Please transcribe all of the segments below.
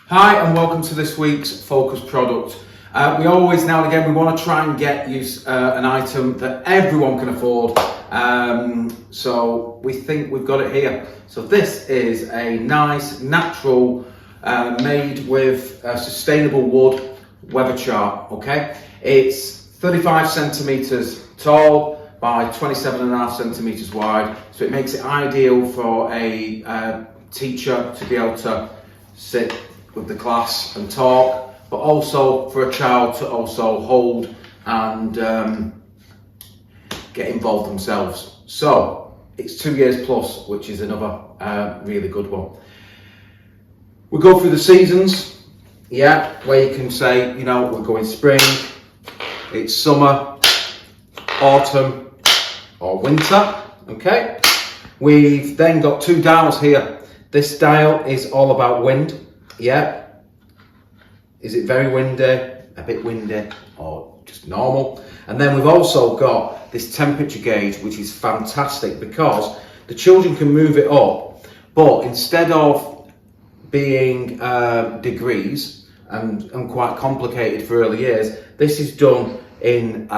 Hi and welcome to this week's Focus product. We always now and again we want to try and get you an item that everyone can afford. So we think we've got it here. So this is a nice natural made with sustainable wood weather chart. Okay, it's 35 centimeters tall by 27.5 centimeters wide. So it makes it ideal for a teacher to be able to sit with the class and talk, but also for a child to also hold and get involved themselves. So it's 2 years plus, which is another really good one. We go through the seasons, where you can say, you know, we're going spring, it's summer, autumn or winter. Okay, we've then got two dials here. This dial is all about wind. Is it very windy, a bit windy, or just normal? And then we've also got this temperature gauge, which is fantastic because the children can move it up, but instead of being degrees and quite complicated for early years, this is done in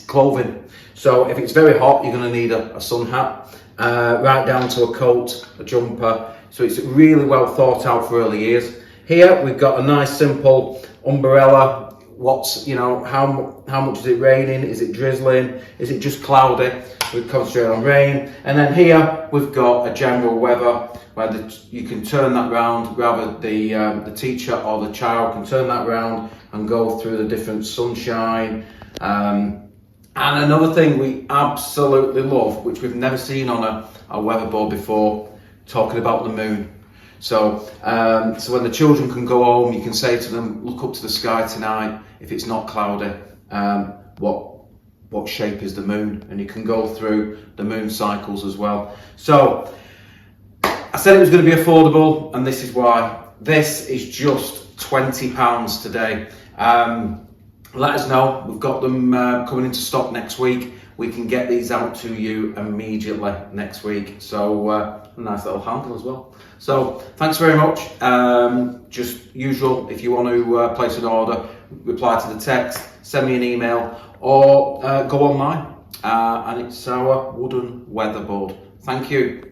clothing. So if it's very hot, you're going to need a sun hat, right down to a coat, a jumper. So it's really well thought out for early years. Here we've got a nice simple umbrella. What's, you know, how much is it raining? Is it drizzling? Is it just cloudy? We concentrate on rain. And then here we've got a general weather where you can turn that round, rather the teacher or the child can turn that round and go through the different sunshine. And another thing we absolutely love, which we've never seen on a weather board before, talking about the moon. So when the children can go home, you can say to them, look up to the sky tonight. If it's not cloudy, what shape is the moon? And you can go through the moon cycles as well. So I said it was going to be affordable, and this is why. This is just £20 today. Let us know. We've got them coming into stock next week. We can get these out to you immediately next week. So a nice little handle as well. So thanks very much. Just usual, if you want to place an order, reply to the text, send me an email, or go online. And it's our wooden weatherboard. Thank you.